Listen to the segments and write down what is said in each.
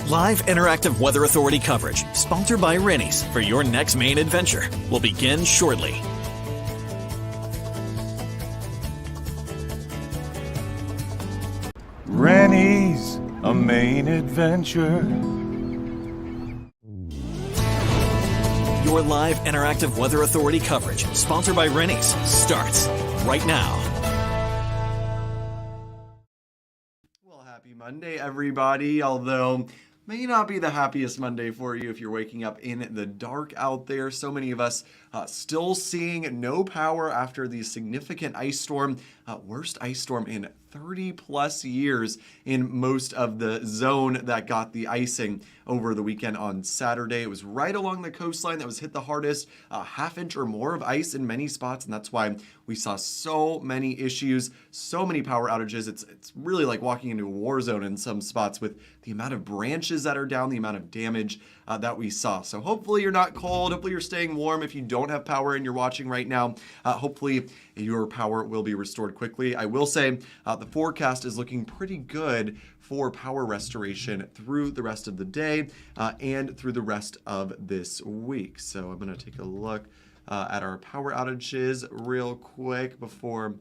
Live interactive Weather Authority coverage, sponsored by Rennie's, for your next Maine adventure, will begin shortly. Rennie's, a Maine adventure. Your live interactive Weather Authority coverage, sponsored by Rennie's, starts right now. Well, happy Monday, everybody. Although may not be the happiest Monday for you if you're waking up in the dark out there. So many of us still seeing no power after the significant ice storm, worst ice storm in 30 plus years in most of the zone that got the icing over the weekend on Saturday. It was right along the coastline that was hit the hardest, a half inch or more of ice in many spots, and that's why we saw so many issues, so many power outages. It's really like walking into a war zone in some spots with the amount of branches that are down, the amount of damage that we saw. So hopefully you're not cold, hopefully you're staying warm. If you don't have power and you're watching right now, hopefully your power will be restored quickly. I will say the forecast is looking pretty good for power restoration through the rest of the day and through the rest of this week. So I'm going to take a look at our power outages real quick before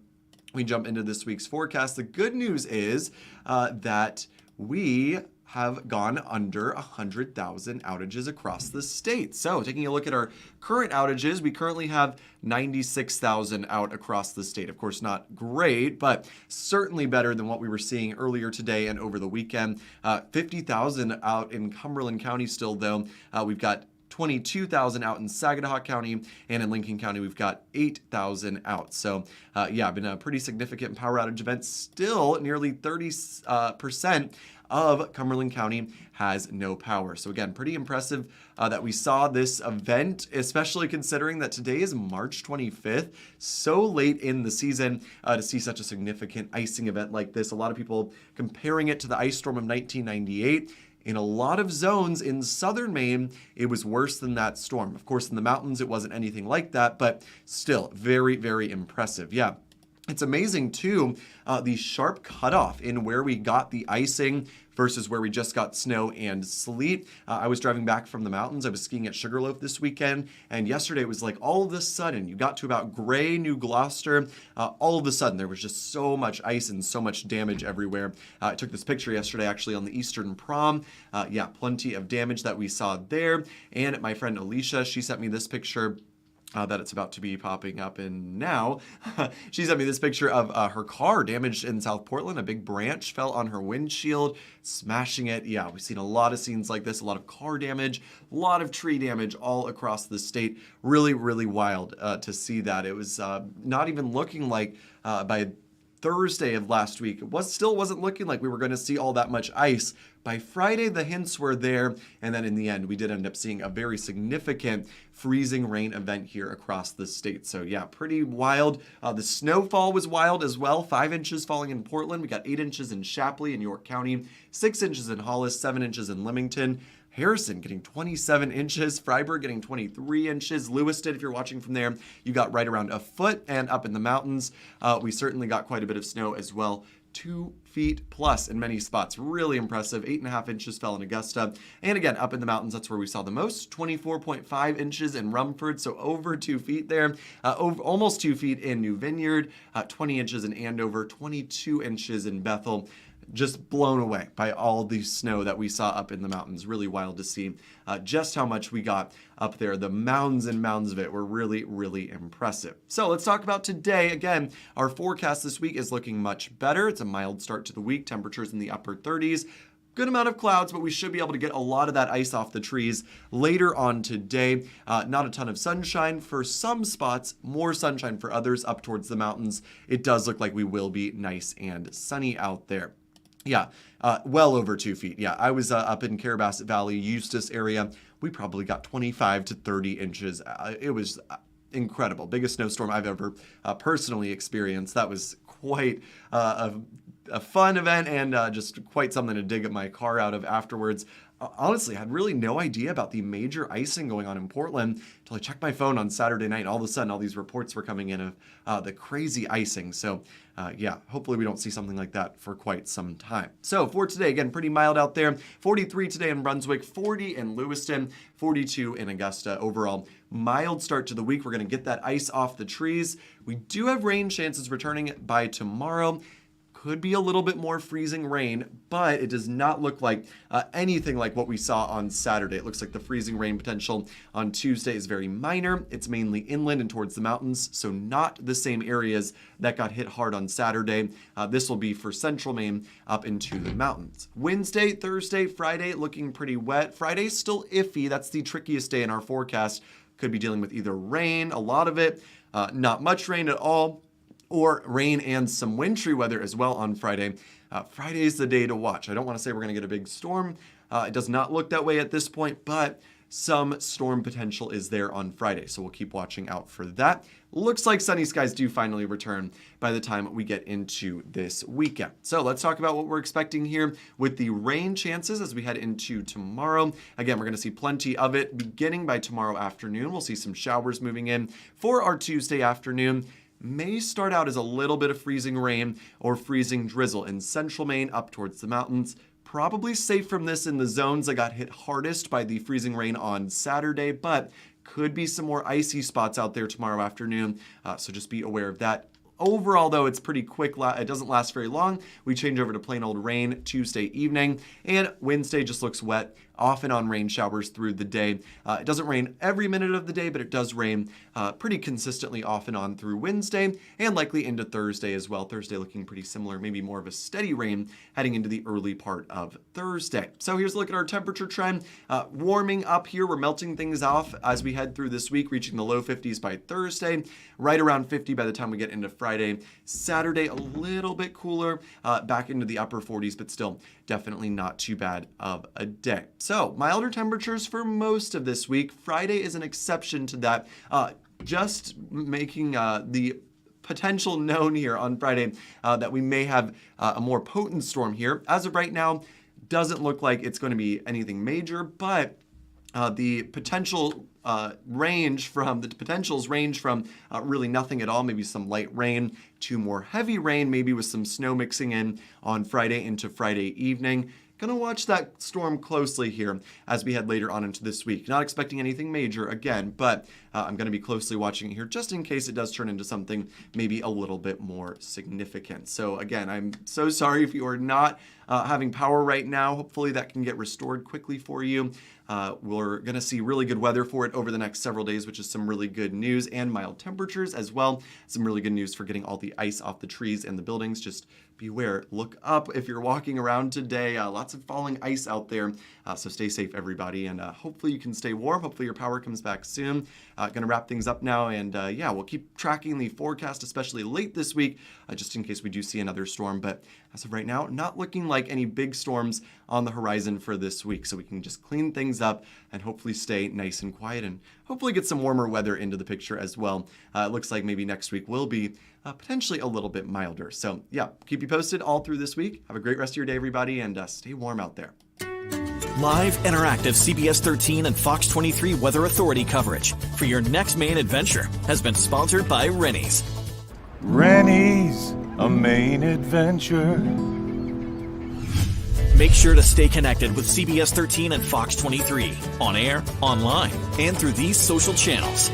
we jump into this week's forecast. The good news is that we have gone under 100,000 outages across the state. So taking a look at our current outages, we currently have 96,000 out across the state. Of course, not great, but certainly better than what we were seeing earlier today and over the weekend. 50,000 out in Cumberland County still, though. We've got 22,000 out in Saginaw County, and in Lincoln County, we've got 8,000 out. So yeah, been a pretty significant power outage event. Still, nearly 30% of Cumberland County has no power. So again, pretty impressive that we saw this event, especially considering that today is March 25th, so late in the season to see such a significant icing event like this. A lot of people comparing it to the ice storm of 1998. In a lot of zones in southern Maine, it was worse than that storm. Of course, in the mountains, it wasn't anything like that, but still very, very impressive. Yeah. It's amazing, too, the sharp cutoff in where we got the icing versus where we just got snow and sleet. I was driving back from the mountains. I was skiing at Sugarloaf this weekend, and yesterday it was like all of a sudden, you got to about Gray, New Gloucester, all of a sudden there was just so much ice and so much damage everywhere. I took this picture yesterday actually on the Eastern Prom. Yeah, plenty of damage that we saw there. And my friend Alicia, she sent me this picture that it's about to be popping up in now. She sent me this picture of her car damaged in South Portland. A big branch fell on her windshield, smashing it. Yeah, we've seen a lot of scenes like this, a lot of car damage, a lot of tree damage all across the state. Really, really wild to see that. It was not even looking like by Thursday of last week, it still wasn't looking like we were going to see all that much ice. By Friday, the hints were there, and then in the end, we did end up seeing a very significant freezing rain event here across the state. So yeah, pretty wild. The snowfall was wild as well. 5 inches falling in Portland. We got 8 inches in Shapley in York County, 6 inches in Hollis, 7 inches in Leamington. Harrison getting 27 inches, Freiburg getting 23 inches, Lewiston, if you're watching from there, you got right around a foot, and up in the mountains, we certainly got quite a bit of snow as well. 2 feet plus in many spots. Really impressive. 8.5 inches fell in Augusta. And again, up in the mountains, that's where we saw the most. 24.5 inches in Rumford, so over 2 feet there. Almost 2 feet in New Vineyard. 20 inches in Andover. 22 inches in Bethel. Just blown away by all the snow that we saw up in the mountains. Really wild to see just how much we got up there. The mounds and mounds of it were really, really impressive. So let's talk about today. Again, our forecast this week is looking much better. It's a mild start to the week. Temperatures in the upper 30s. Good amount of clouds, but we should be able to get a lot of that ice off the trees later on today. Not a ton of sunshine for some spots, more sunshine for others up towards the mountains. It does look like we will be nice and sunny out there. Yeah, well over 2 feet. Yeah, I was up in Carabasset Valley, Eustis area. We probably got 25 to 30 inches. It was incredible. Biggest snowstorm I've ever personally experienced. That was quite a a fun event and just quite something to dig my car out of afterwards. Honestly, I had really no idea about the major icing going on in Portland until I checked my phone on Saturday night. All of a sudden, all these reports were coming in of the crazy icing. So yeah, hopefully we don't see something like that for quite some time. So for today, again, pretty mild out there. 43 today in Brunswick, 40 in Lewiston, 42 in Augusta. Overall, mild start to the week. We're going to get that ice off the trees. We do have rain chances returning by tomorrow. Could be a little bit more freezing rain, but it does not look like anything like what we saw on Saturday. It looks like the freezing rain potential on Tuesday is very minor. It's mainly inland and towards the mountains, so not the same areas that got hit hard on Saturday. This will be for central Maine up into the mountains. Wednesday, Thursday, Friday looking pretty wet. Friday's still iffy. That's the trickiest day in our forecast. Could be dealing with either rain, a lot of it, not much rain at all, or rain and some wintry weather as well on Friday. Friday is the day to watch. I don't want to say we're going to get a big storm. It does not look that way at this point, but some storm potential is there on Friday, so we'll keep watching out for that. Looks like sunny skies do finally return by the time we get into this weekend. So let's talk about what we're expecting here with the rain chances as we head into tomorrow. Again, we're going to see plenty of it beginning by tomorrow afternoon. We'll see some showers moving in for our Tuesday afternoon. May start out as a little bit of freezing rain or freezing drizzle in central Maine up towards the mountains. Probably safe from this in the zones that got hit hardest by the freezing rain on Saturday, but could be some more icy spots out there tomorrow afternoon, so just be aware of that. Overall, though, it's pretty quick. It doesn't last very long. We change over to plain old rain Tuesday evening, and Wednesday just looks wet, off and on rain showers through the day. It doesn't rain every minute of the day, but it does rain pretty consistently off and on through Wednesday, and likely into Thursday as well. Thursday looking pretty similar, maybe more of a steady rain heading into the early part of Thursday. So here's a look at our temperature trend. Warming up here, we're melting things off as we head through this week, reaching the low 50s by Thursday, right around 50 by the time we get into Friday. Saturday, a little bit cooler, back into the upper 40s, but still definitely not too bad of a day. So milder temperatures for most of this week. Friday is an exception to that. Just making the potential known here on Friday that we may have a more potent storm here. As of right now, doesn't look like it's going to be anything major, but the potentials range from really nothing at all, maybe some light rain, to more heavy rain, maybe with some snow mixing in on Friday into Friday evening. Gonna watch that storm closely here as we head later on into this week. Not expecting anything major again, but I'm gonna be closely watching it here just in case it does turn into something maybe a little bit more significant. So again, I'm so sorry if you are not having power right now. Hopefully that can get restored quickly for you. We're going to see really good weather for it over the next several days, which is some really good news, and mild temperatures as well. Some really good news for getting all the ice off the trees and the buildings. Just beware, look up if you're walking around today. Lots of falling ice out there, so stay safe, everybody, and hopefully you can stay warm. Hopefully your power comes back soon. Going to wrap things up now, and yeah, we'll keep tracking the forecast, especially late this week, just in case we do see another storm. But as of right now, not looking like any big storms on the horizon for this week, so we can just clean things up and hopefully stay nice and quiet and hopefully get some warmer weather into the picture as well. It looks like maybe next week will be potentially a little bit milder. So yeah, keep you posted all through this week. Have a great rest of your day, everybody, and stay warm out there. Live, interactive CBS 13 and Fox 23 Weather Authority coverage for your next Maine adventure has been sponsored by Rennie's. Rennie's, a Maine adventure. Make sure to stay connected with CBS 13 and Fox 23 on air, online, and through these social channels.